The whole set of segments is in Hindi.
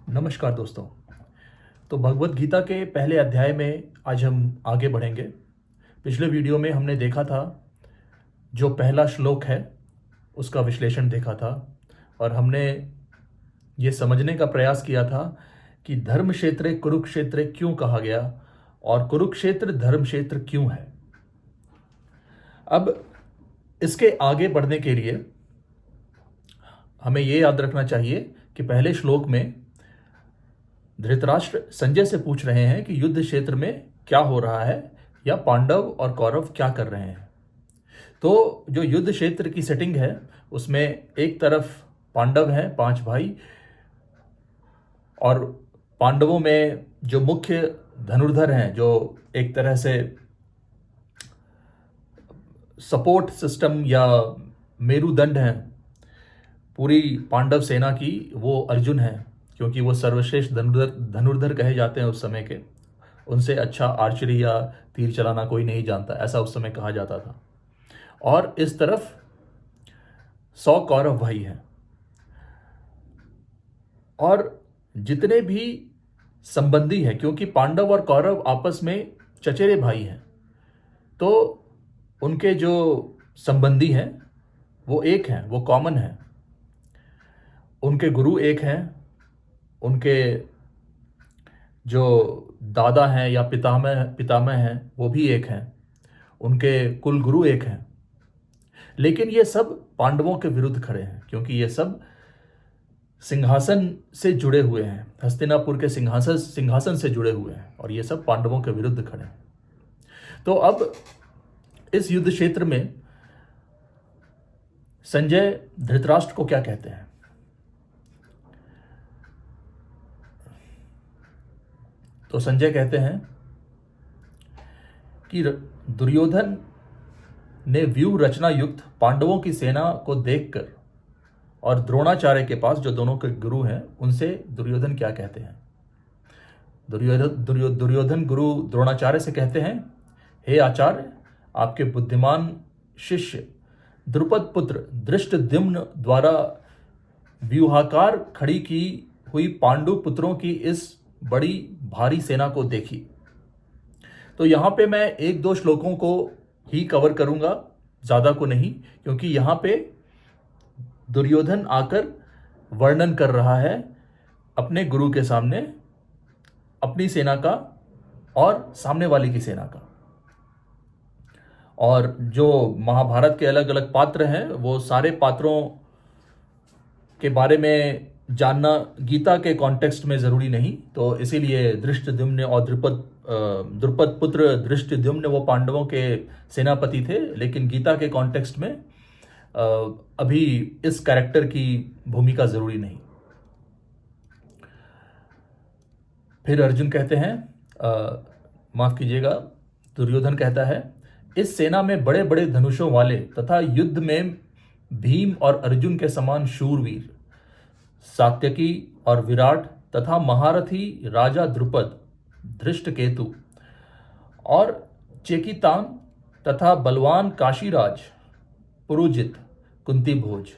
नमस्कार दोस्तों। तो भगवत गीता के पहले अध्याय में आज हम आगे बढ़ेंगे। पिछले वीडियो में हमने देखा था, जो पहला श्लोक है उसका विश्लेषण देखा था और हमने ये समझने का प्रयास किया था कि धर्म क्षेत्र कुरुक्षेत्र क्यों कहा गया और कुरुक्षेत्र धर्म क्षेत्र क्यों है। अब इसके आगे बढ़ने के लिए हमें ये याद रखना चाहिए कि पहले श्लोक में धृतराष्ट्र संजय से पूछ रहे हैं कि युद्ध क्षेत्र में क्या हो रहा है या पांडव और कौरव क्या कर रहे हैं। तो जो युद्ध क्षेत्र की सेटिंग है उसमें एक तरफ पांडव हैं, 5 भाई, और पांडवों में जो मुख्य धनुर्धर हैं, जो एक तरह से सपोर्ट सिस्टम या मेरुदंड हैं पूरी पांडव सेना की, वो अर्जुन है, क्योंकि वो सर्वश्रेष्ठ धनुर्धर कहे जाते हैं उस समय के। उनसे अच्छा आर्चरी या तीर चलाना कोई नहीं जानता, ऐसा उस समय कहा जाता था। और इस तरफ 100 कौरव भाई हैं और जितने भी संबंधी हैं, क्योंकि पांडव और कौरव आपस में चचेरे भाई हैं, तो उनके जो संबंधी हैं वो एक हैं, वो कॉमन हैं। उनके गुरु एक हैं, उनके जो दादा हैं या पितामह हैं वो भी एक हैं, उनके कुल गुरु एक हैं। लेकिन ये सब पांडवों के विरुद्ध खड़े हैं, क्योंकि ये सब सिंहासन से जुड़े हुए हैं, हस्तिनापुर के सिंहासन से जुड़े हुए हैं, और ये सब पांडवों के विरुद्ध खड़े हैं। तो अब इस युद्ध क्षेत्र में संजय धृतराष्ट्र को क्या कहते हैं? तो संजय कहते हैं कि दुर्योधन ने व्यूह रचना युक्त पांडवों की सेना को देखकर और द्रोणाचार्य के पास, जो दोनों के गुरु हैं, उनसे दुर्योधन क्या कहते हैं। दुर्योधन गुरु द्रोणाचार्य से कहते हैं, हे आचार्य, आपके बुद्धिमान शिष्य द्रुपद पुत्र धृष्टद्युम्न द्वारा व्यूहाकार खड़ी की हुई पांडु पुत्रों की इस बड़ी भारी सेना को देखी। तो यहाँ पे मैं 1-2 श्लोकों को ही कवर करूंगा, ज़्यादा को नहीं, क्योंकि यहाँ पे दुर्योधन आकर वर्णन कर रहा है अपने गुरु के सामने अपनी सेना का और सामने वाले की सेना का। और जो महाभारत के अलग अलग पात्र हैं, वो सारे पात्रों के बारे में जानना गीता के कॉन्टेक्स्ट में ज़रूरी नहीं, तो इसीलिए धृष्टद्युम्न और द्रुपद पुत्र धृष्टद्युम्न वो पांडवों के सेनापति थे, लेकिन गीता के कॉन्टेक्स्ट में अभी इस कैरेक्टर की भूमिका ज़रूरी नहीं। फिर अर्जुन कहते हैं, माफ़ कीजिएगा, दुर्योधन कहता है, इस सेना में बड़े बड़े धनुषों वाले तथा युद्ध में भीम और अर्जुन के समान शूरवीर सात्यकी और विराट तथा महारथी राजा द्रुपद, धृष्टकेतु और चेकितान तथा बलवान काशीराज पुरुजित, कुंती भोज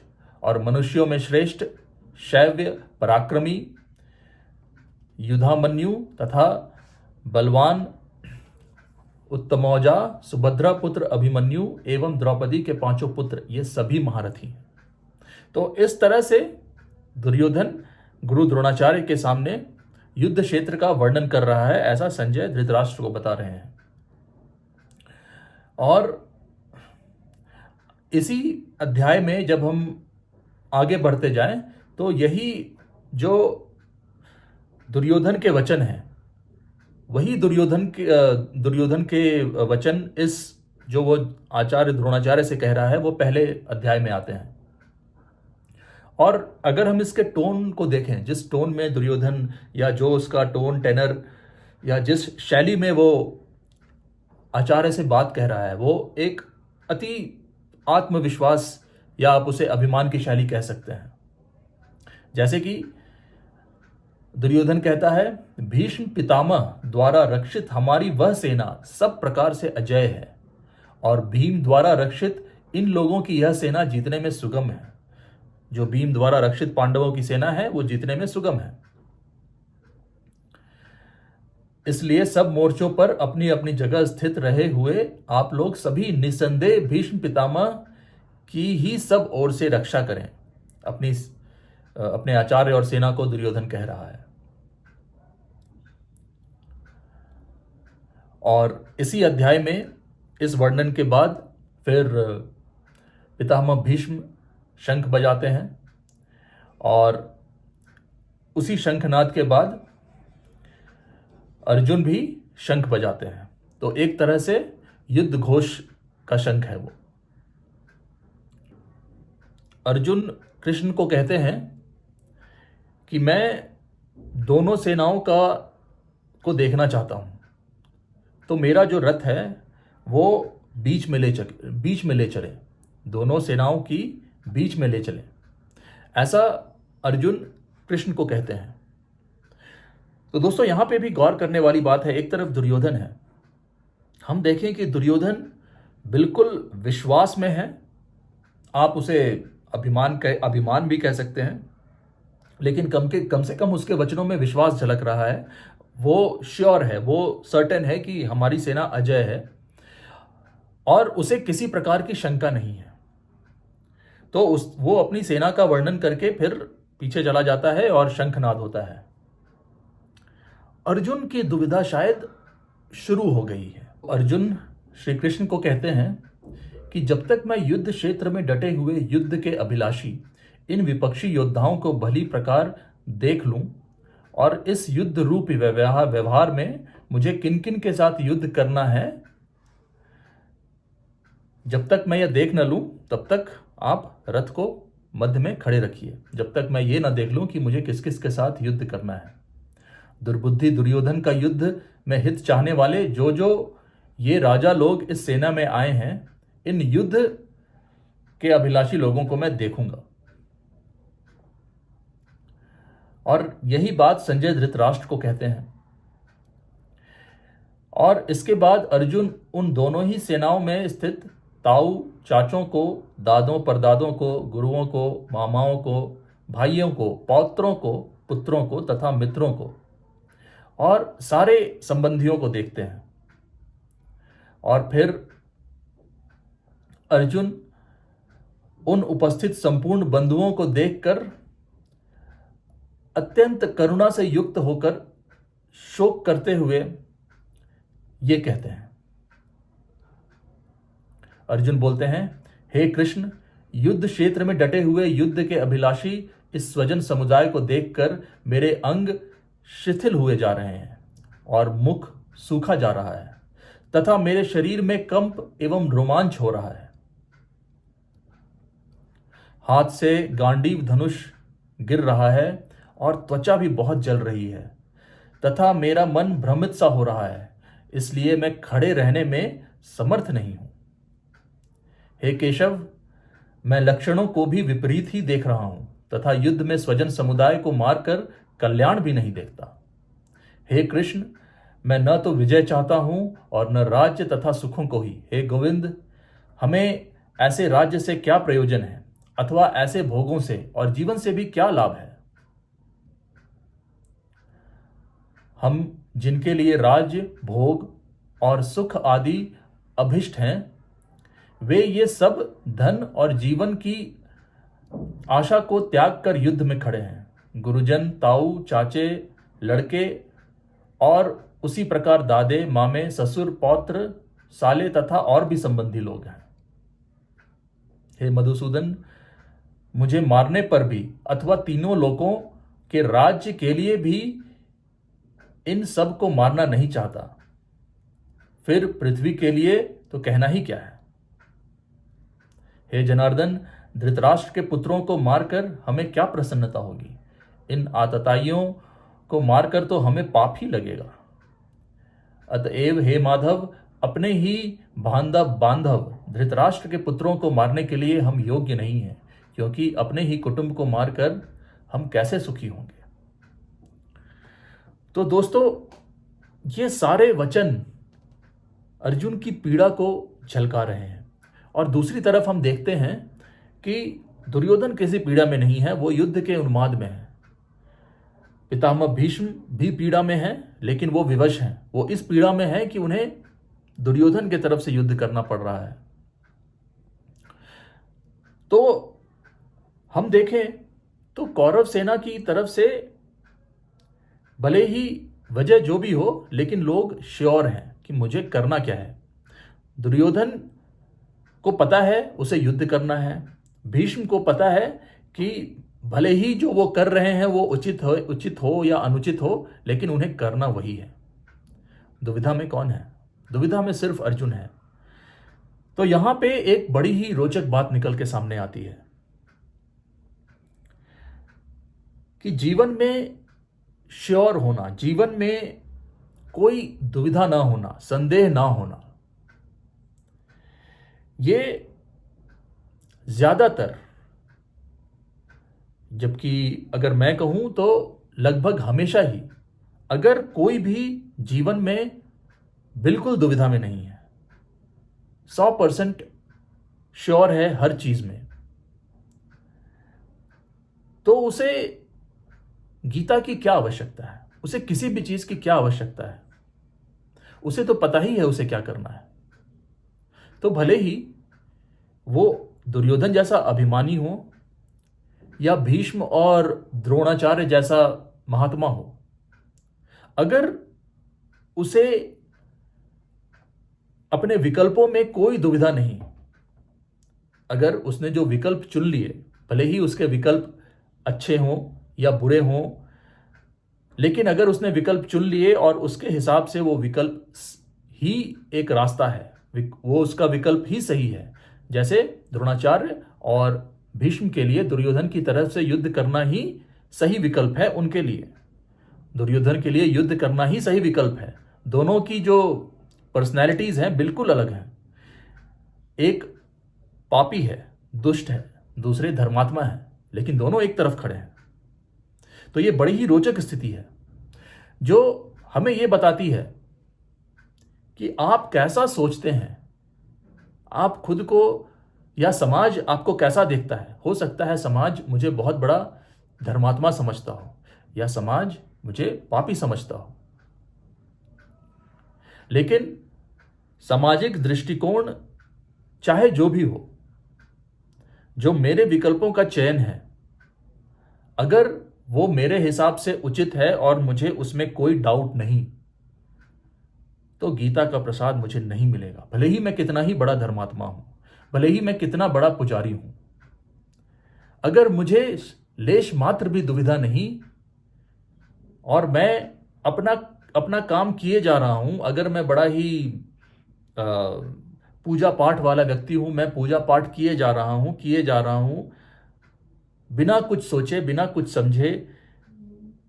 और मनुष्यों में श्रेष्ठ शैव्य पराक्रमी युधामन्यु तथा बलवान उत्तमौजा सुभद्रा पुत्र अभिमन्यु एवं द्रौपदी के 5 पुत्र, ये सभी महारथी हैं। तो इस तरह से दुर्योधन गुरु द्रोणाचार्य के सामने युद्ध क्षेत्र का वर्णन कर रहा है, ऐसा संजय धृतराष्ट्र को बता रहे हैं। और इसी अध्याय में जब हम आगे बढ़ते जाएं, तो यही जो दुर्योधन के वचन हैं, वही दुर्योधन के वचन इस जो वो आचार्य द्रोणाचार्य से कह रहा है, वो पहले अध्याय में आते हैं। और अगर हम इसके टोन को देखें, जिस टोन में दुर्योधन, या जो उसका टोन टेनर, या जिस शैली में वो आचार्य से बात कह रहा है, वो एक अति आत्मविश्वास या आप उसे अभिमान की शैली कह सकते हैं। जैसे कि दुर्योधन कहता है, भीष्म पितामह द्वारा रक्षित हमारी वह सेना सब प्रकार से अजय है और भीम द्वारा रक्षित इन लोगों की यह सेना जीतने में सुगम है। जो भीम द्वारा रक्षित पांडवों की सेना है वो जीतने में सुगम है। इसलिए सब मोर्चों पर अपनी अपनी जगह स्थित रहे हुए आप लोग सभी निसंदेह भीष्म पितामह की ही सब ओर से रक्षा करें। अपने आचार्य और सेना को दुर्योधन कह रहा है। और इसी अध्याय में इस वर्णन के बाद फिर पितामह भीष्म शंख बजाते हैं और उसी शंखनाद के बाद अर्जुन भी शंख बजाते हैं। तो एक तरह से युद्ध घोष का शंख है वो। अर्जुन कृष्ण को कहते हैं कि मैं दोनों सेनाओं को देखना चाहता हूं, तो मेरा जो रथ है वो बीच में ले चले, दोनों सेनाओं की बीच में ले चले, ऐसा अर्जुन कृष्ण को कहते हैं। तो दोस्तों यहां पे भी गौर करने वाली बात है, एक तरफ दुर्योधन है, हम देखें कि दुर्योधन बिल्कुल विश्वास में है, आप उसे अभिमान भी कह सकते हैं, लेकिन कम से कम उसके वचनों में विश्वास झलक रहा है। वो श्योर है, वो सर्टेन है कि हमारी सेना अजय है और उसे किसी प्रकार की शंका नहीं है। तो वो अपनी सेना का वर्णन करके फिर पीछे चला जाता है और शंखनाद होता है। अर्जुन की दुविधा शायद शुरू हो गई है। अर्जुन श्री कृष्ण को कहते हैं कि जब तक मैं युद्ध क्षेत्र में डटे हुए युद्ध के अभिलाषी इन विपक्षी योद्धाओं को भली प्रकार देख लूं और इस युद्ध रूपी व्यवहार में मुझे किन किन के साथ युद्ध करना है, जब तक मैं यह देख न लूं तब तक आप रथ को मध्य में खड़े रखिए, जब तक मैं ये ना देख लूं कि मुझे किस किस के साथ युद्ध करना है। दुर्बुद्धि दुर्योधन का युद्ध में हित चाहने वाले जो ये राजा लोग इस सेना में आए हैं, इन युद्ध के अभिलाषी लोगों को मैं देखूंगा। और यही बात संजय धृतराष्ट्र को कहते हैं। और इसके बाद अर्जुन उन दोनों ही सेनाओं में स्थित ताऊ चाचों को, दादों परदादों को, गुरुओं को, मामाओं को, भाइयों को, पौत्रों को, पुत्रों को तथा मित्रों को और सारे संबंधियों को देखते हैं। और फिर अर्जुन उन उपस्थित संपूर्ण बंधुओं को देखकर अत्यंत करुणा से युक्त होकर शोक करते हुए ये कहते हैं। अर्जुन बोलते हैं, हे कृष्ण, युद्ध क्षेत्र में डटे हुए युद्ध के अभिलाषी इस स्वजन समुदाय को देखकर मेरे अंग शिथिल हुए जा रहे हैं और मुख सूखा जा रहा है तथा मेरे शरीर में कंप एवं रोमांच हो रहा है। हाथ से गांडीव धनुष गिर रहा है और त्वचा भी बहुत जल रही है तथा मेरा मन भ्रमित सा हो रहा है, इसलिए मैं खड़े रहने में समर्थ नहीं हूं। हे केशव, मैं लक्षणों को भी विपरीत ही देख रहा हूं तथा युद्ध में स्वजन समुदाय को मारकर कल्याण भी नहीं देखता। हे कृष्ण, मैं न तो विजय चाहता हूं और न राज्य तथा सुखों को ही। हे गोविंद, हमें ऐसे राज्य से क्या प्रयोजन है अथवा ऐसे भोगों से और जीवन से भी क्या लाभ है। हम जिनके लिए राज्य, भोग और सुख आदि अभिष्ट हैं, वे ये सब धन और जीवन की आशा को त्याग कर युद्ध में खड़े हैं। गुरुजन, ताऊ, चाचे, लड़के और उसी प्रकार दादे, मामे, ससुर, पौत्र, साले तथा और भी संबंधी लोग हैं। हे मधुसूदन, मुझे मारने पर भी अथवा तीनों लोकों के राज्य के लिए भी इन सब को मारना नहीं चाहता, फिर पृथ्वी के लिए तो कहना ही क्या है। हे जनार्दन, धृतराष्ट्र के पुत्रों को मारकर हमें क्या प्रसन्नता होगी, इन आतताइयों को मारकर तो हमें पाप ही लगेगा। अतएव हे माधव, अपने ही बांधव धृतराष्ट्र के पुत्रों को मारने के लिए हम योग्य नहीं हैं, क्योंकि अपने ही कुटुंब को मारकर हम कैसे सुखी होंगे। तो दोस्तों, ये सारे वचन अर्जुन की पीड़ा को झलका रहे हैं। और दूसरी तरफ हम देखते हैं कि दुर्योधन किसी पीड़ा में नहीं है, वो युद्ध के उन्माद में है। पितामह भीष्म भी पीड़ा में हैं, लेकिन वो विवश हैं। वो इस पीड़ा में हैं कि उन्हें दुर्योधन के तरफ से युद्ध करना पड़ रहा है। तो हम देखें तो कौरव सेना की तरफ से भले ही वजह जो भी हो, लेकिन लोग श्योर हैं कि मुझे करना क्या है। दुर्योधन को पता है उसे युद्ध करना है। भीष्म को पता है कि भले ही जो वो कर रहे हैं वो उचित हो या अनुचित हो, लेकिन उन्हें करना वही है। दुविधा में कौन है? दुविधा में सिर्फ अर्जुन है। तो यहां पे एक बड़ी ही रोचक बात निकल के सामने आती है कि जीवन में श्योर होना, जीवन में कोई दुविधा ना होना, संदेह ना होना, ये ज्यादातर, जबकि अगर मैं कहूं तो लगभग हमेशा ही, अगर कोई भी जीवन में बिल्कुल दुविधा में नहीं है, 100% श्योर है हर चीज में, तो उसे गीता की क्या आवश्यकता है? उसे किसी भी चीज की क्या आवश्यकता है? उसे तो पता ही है उसे क्या करना है। तो भले ही वो दुर्योधन जैसा अभिमानी हो या भीष्म और द्रोणाचार्य जैसा महात्मा हो, अगर उसे अपने विकल्पों में कोई दुविधा नहीं, अगर उसने जो विकल्प चुन लिए, भले ही उसके विकल्प अच्छे हों या बुरे हों, लेकिन अगर उसने विकल्प चुन लिए और उसके हिसाब से वो विकल्प ही एक रास्ता है, वो उसका विकल्प ही सही है, जैसे द्रोणाचार्य और भीष्म के लिए दुर्योधन की तरफ से युद्ध करना ही सही विकल्प है। उनके लिए दुर्योधन के लिए युद्ध करना ही सही विकल्प है। दोनों की जो पर्सनैलिटीज हैं बिल्कुल अलग हैं। एक पापी है, दुष्ट है, दूसरे धर्मात्मा है, लेकिन दोनों एक तरफ खड़े हैं। तो ये बड़ी ही रोचक स्थिति है जो हमें ये बताती है कि आप कैसा सोचते हैं, आप खुद को या समाज आपको कैसा देखता है। हो सकता है समाज मुझे बहुत बड़ा धर्मात्मा समझता हो या समाज मुझे पापी समझता हो, लेकिन सामाजिक दृष्टिकोण चाहे जो भी हो, जो मेरे विकल्पों का चयन है, अगर वो मेरे हिसाब से उचित है और मुझे उसमें कोई डाउट नहीं, तो गीता का प्रसाद मुझे नहीं मिलेगा। भले ही मैं कितना ही बड़ा धर्मात्मा हूं, भले ही मैं कितना बड़ा पुजारी हूं, अगर मुझे लेश मात्र भी दुविधा नहीं और मैं अपना अपना काम किए जा रहा हूं, अगर मैं बड़ा ही पूजा पाठ वाला व्यक्ति हूं, मैं पूजा पाठ किए जा रहा हूं बिना कुछ सोचे, बिना कुछ समझे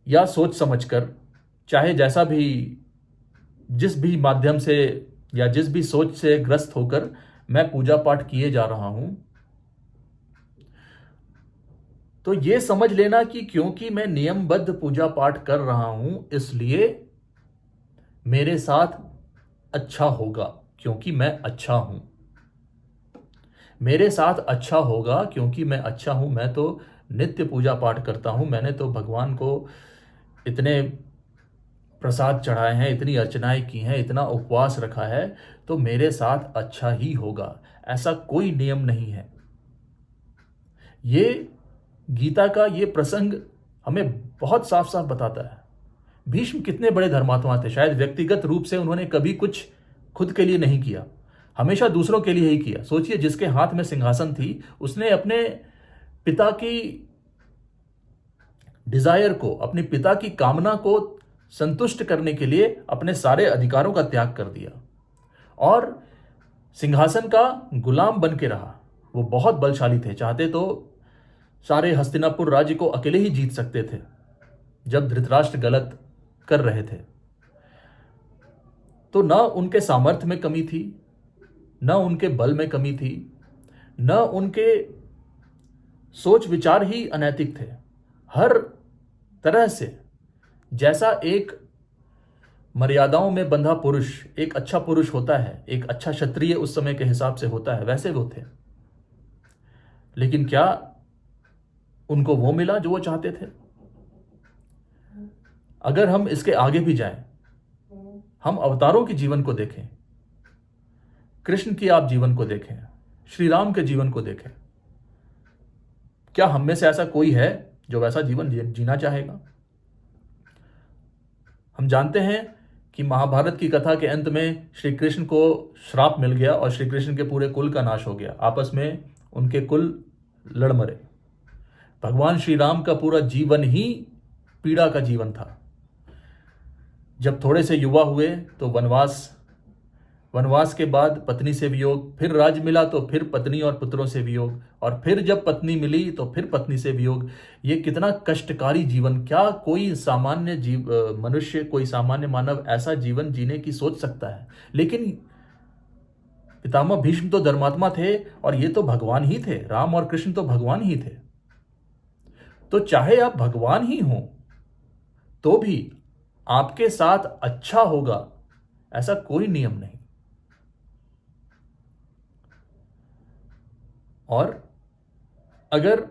या सोच समझकर, चाहे जैसा भी, जिस भी माध्यम से या जिस भी सोच से ग्रस्त होकर मैं पूजा पाठ किए जा रहा हूं, तो यह समझ लेना कि क्योंकि मैं नियमबद्ध पूजा पाठ कर रहा हूं, इसलिए मेरे साथ अच्छा होगा, क्योंकि मैं अच्छा हूं। मेरे साथ अच्छा होगा क्योंकि मैं अच्छा हूं। मैं तो नित्य पूजा पाठ करता हूं, मैंने तो भगवान को इतने प्रसाद चढ़ाए हैं, इतनी अर्चनाएं की हैं, इतना उपवास रखा है, तो मेरे साथ अच्छा ही होगा। ऐसा कोई नियम नहीं है। ये गीता का ये प्रसंग हमें बहुत साफ साफ बताता है। भीष्म कितने बड़े धर्मात्मा थे। शायद व्यक्तिगत रूप से उन्होंने कभी कुछ खुद के लिए नहीं किया, हमेशा दूसरों के लिए ही किया। सोचिए, जिसके हाथ में सिंहासन थी, उसने अपने पिता की डिजायर को, अपने पिता की कामना को संतुष्ट करने के लिए अपने सारे अधिकारों का त्याग कर दिया और सिंहासन का गुलाम बन के रहा। वो बहुत बलशाली थे, चाहते तो सारे हस्तिनापुर राज्य को अकेले ही जीत सकते थे जब धृतराष्ट्र गलत कर रहे थे। तो न उनके सामर्थ्य में कमी थी, न उनके बल में कमी थी, न उनके सोच विचार ही अनैतिक थे। हर तरह से जैसा एक मर्यादाओं में बंधा पुरुष एक अच्छा पुरुष होता है, एक अच्छा क्षत्रिय उस समय के हिसाब से होता है, वैसे वो थे। लेकिन क्या उनको वो मिला जो वो चाहते थे? अगर हम इसके आगे भी जाएं, हम अवतारों के जीवन को देखें, कृष्ण की आप जीवन को देखें, श्री राम के जीवन को देखें, क्या हम में से ऐसा कोई है जो वैसा जीवन जीना चाहेगा? हम जानते हैं कि महाभारत की कथा के अंत में श्री कृष्ण को श्राप मिल गया और श्री कृष्ण के पूरे कुल का नाश हो गया, आपस में उनके कुल लड़ मरे। भगवान श्री राम का पूरा जीवन ही पीड़ा का जीवन था। जब थोड़े से युवा हुए तो वनवास के बाद पत्नी से वियोग, फिर राज्य मिला तो फिर पत्नी और पुत्रों से वियोग, और फिर जब पत्नी मिली तो फिर पत्नी से वियोग। ये कितना कष्टकारी जीवन! क्या कोई सामान्य मनुष्य, कोई सामान्य मानव ऐसा जीवन जीने की सोच सकता है? लेकिन पितामह भीष्म तो धर्मात्मा थे और ये तो भगवान ही थे, राम और कृष्ण तो भगवान ही थे। तो चाहे आप भगवान ही हो तो भी आपके साथ अच्छा होगा ऐसा कोई नियम नहीं। और अगर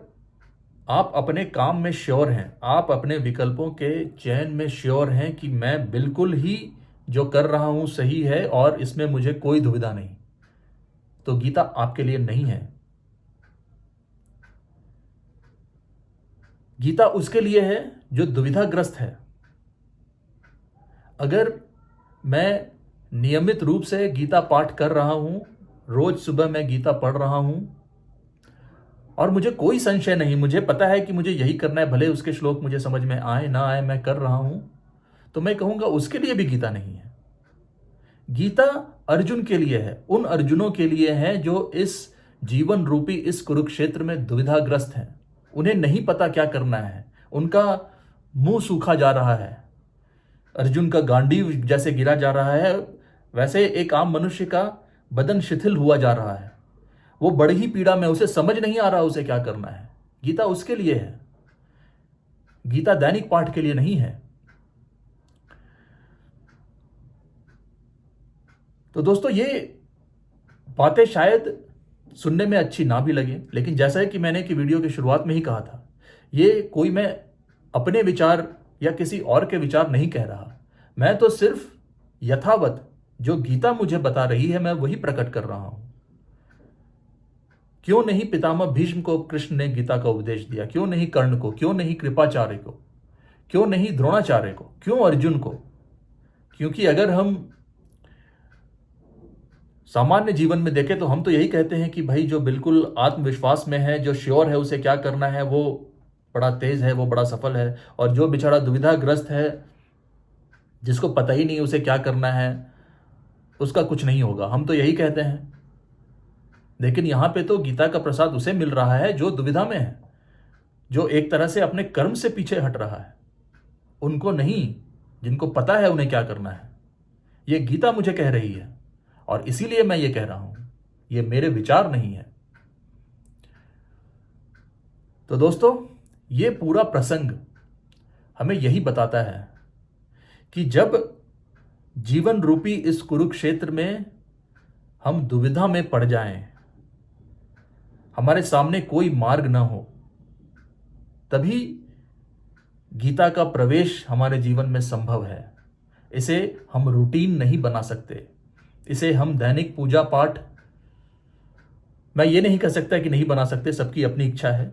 आप अपने काम में श्योर हैं, आप अपने विकल्पों के चयन में श्योर हैं कि मैं बिल्कुल ही जो कर रहा हूं सही है और इसमें मुझे कोई दुविधा नहीं, तो गीता आपके लिए नहीं है। गीता उसके लिए है जो दुविधाग्रस्त है। अगर मैं नियमित रूप से गीता पाठ कर रहा हूं, रोज सुबह मैं गीता पढ़ रहा हूं और मुझे कोई संशय नहीं, मुझे पता है कि मुझे यही करना है, भले उसके श्लोक मुझे समझ में आए ना आए, मैं कर रहा हूं, तो मैं कहूंगा उसके लिए भी गीता नहीं है। गीता अर्जुन के लिए है, उन अर्जुनों के लिए है जो इस जीवन रूपी इस कुरुक्षेत्र में दुविधाग्रस्त हैं। उन्हें नहीं पता क्या करना है, उनका मुंह सूखा जा रहा है, अर्जुन का गांडीव जैसे गिरा जा रहा है वैसे एक आम मनुष्य का बदन शिथिल हुआ जा रहा है। वो बड़ी ही पीड़ा में, उसे समझ नहीं आ रहा उसे क्या करना है। गीता उसके लिए है, गीता दैनिक पाठ के लिए नहीं है। तो दोस्तों, ये बातें शायद सुनने में अच्छी ना भी लगे, लेकिन जैसा कि मैंने कि वीडियो की शुरुआत में ही कहा था, ये कोई मैं अपने विचार या किसी और के विचार नहीं कह रहा। मैं तो सिर्फ यथावत जो गीता मुझे बता रही है मैं वही प्रकट कर रहा हूं। क्यों नहीं पितामह भीष्म को कृष्ण ने गीता का उपदेश दिया? क्यों नहीं कर्ण को? क्यों नहीं कृपाचार्य को? क्यों नहीं द्रोणाचार्य को? क्यों अर्जुन को? क्योंकि अगर हम सामान्य जीवन में देखें तो हम तो यही कहते हैं कि भाई जो बिल्कुल आत्मविश्वास में है, जो श्योर है उसे क्या करना है, वो बड़ा तेज है, वो बड़ा सफल है, और जो बेचारा दुविधाग्रस्त है, जिसको पता ही नहीं उसे क्या करना है, उसका कुछ नहीं होगा। हम तो यही कहते हैं। लेकिन यहां पे तो गीता का प्रसाद उसे मिल रहा है जो दुविधा में है, जो एक तरह से अपने कर्म से पीछे हट रहा है, उनको नहीं जिनको पता है उन्हें क्या करना है। ये गीता मुझे कह रही है और इसीलिए मैं ये कह रहा हूं, ये मेरे विचार नहीं है। तो दोस्तों, ये पूरा प्रसंग हमें यही बताता है कि जब जीवन रूपी इस कुरुक्षेत्र में हम दुविधा में पड़ जाएं, हमारे सामने कोई मार्ग ना हो, तभी गीता का प्रवेश हमारे जीवन में संभव है। इसे हम रूटीन नहीं बना सकते, इसे हम दैनिक पूजा पाठ, मैं ये नहीं कह सकता कि नहीं बना सकते, सबकी अपनी इच्छा है,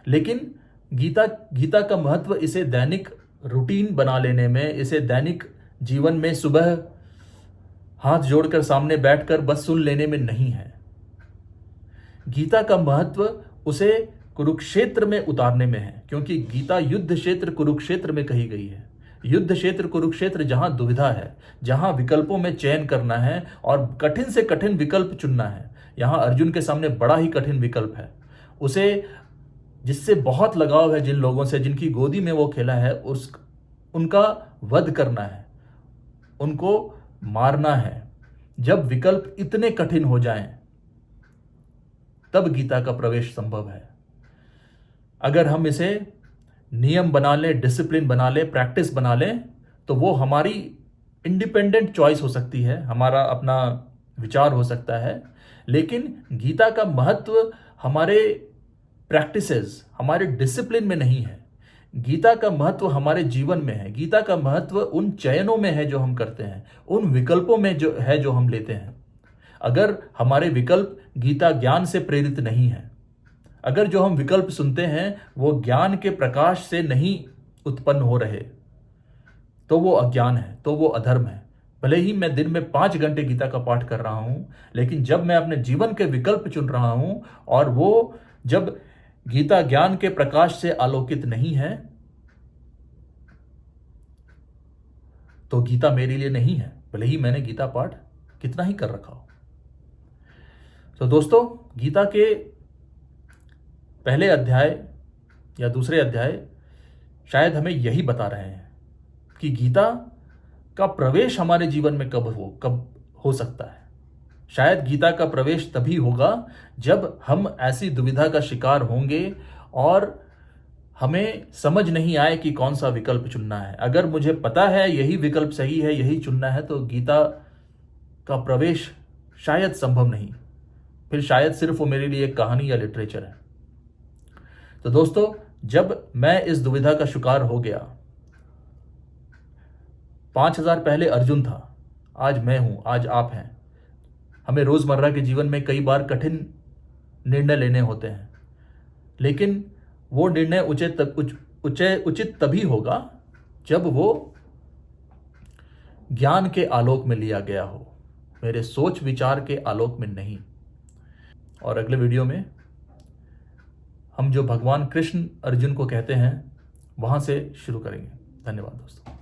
लेकिन गीता का महत्व इसे दैनिक रूटीन बना लेने में, इसे दैनिक जीवन में सुबह हाथ जोड़कर सामने बैठकर बस सुन लेने में नहीं है। गीता का महत्व उसे कुरुक्षेत्र में उतारने में है, क्योंकि गीता युद्ध क्षेत्र कुरुक्षेत्र में कही गई है। युद्ध क्षेत्र कुरुक्षेत्र जहां दुविधा है, जहां विकल्पों में चयन करना है और कठिन से कठिन विकल्प चुनना है, यहां अर्जुन के सामने बड़ा ही कठिन विकल्प है। उसे जिससे बहुत लगाव है, जिन लोगों से जिनकी गोदी में वो खेला है, उनका वध करना है, उनको मारना है। जब विकल्प इतने कठिन हो जाएं, तब गीता का प्रवेश संभव है। अगर हम इसे नियम बना लें, डिसिप्लिन बना लें, प्रैक्टिस बना लें, तो वो हमारी इंडिपेंडेंट चॉइस हो सकती है, हमारा अपना विचार हो सकता है। लेकिन गीता का महत्व हमारे प्रैक्टिसेस, हमारे डिसिप्लिन में नहीं है। गीता का महत्व हमारे जीवन में है। गीता का महत्व उन चयनों में है जो हम करते हैं, उन विकल्पों में जो है जो हम लेते हैं। अगर हमारे विकल्प गीता ज्ञान से प्रेरित नहीं है, अगर जो हम विकल्प सुनते हैं वो ज्ञान के प्रकाश से नहीं उत्पन्न हो रहे, तो वो अज्ञान है, तो वो अधर्म है। भले ही मैं दिन में 5 घंटे गीता का पाठ कर रहा हूं, लेकिन जब मैं अपने जीवन के विकल्प चुन रहा हूं और वो जब गीता ज्ञान के प्रकाश से आलोकित नहीं है, तो गीता मेरे लिए नहीं है, भले ही मैंने गीता पाठ कितना ही कर रखा हो। तो दोस्तों, गीता के पहले अध्याय या दूसरे अध्याय शायद हमें यही बता रहे हैं कि गीता का प्रवेश हमारे जीवन में कब हो सकता है। शायद गीता का प्रवेश तभी होगा जब हम ऐसी दुविधा का शिकार होंगे और हमें समझ नहीं आए कि कौन सा विकल्प चुनना है। अगर मुझे पता है यही विकल्प सही है, यही चुनना है, तो गीता का प्रवेश शायद संभव नहीं, फिर शायद सिर्फ वो मेरे लिए एक कहानी या लिटरेचर है। तो दोस्तों, जब मैं इस दुविधा का शिकार हो गया, 5000 पहले अर्जुन था, आज मैं हूं, आज आप हैं। हमें रोजमर्रा के जीवन में कई बार कठिन निर्णय लेने होते हैं, लेकिन वो निर्णय उचित तभी होगा जब वो ज्ञान के आलोक में लिया गया हो, मेरे सोच विचार के आलोक में नहीं। और अगले वीडियो में हम जो भगवान कृष्ण अर्जुन को कहते हैं वहां से शुरू करेंगे। धन्यवाद दोस्तों।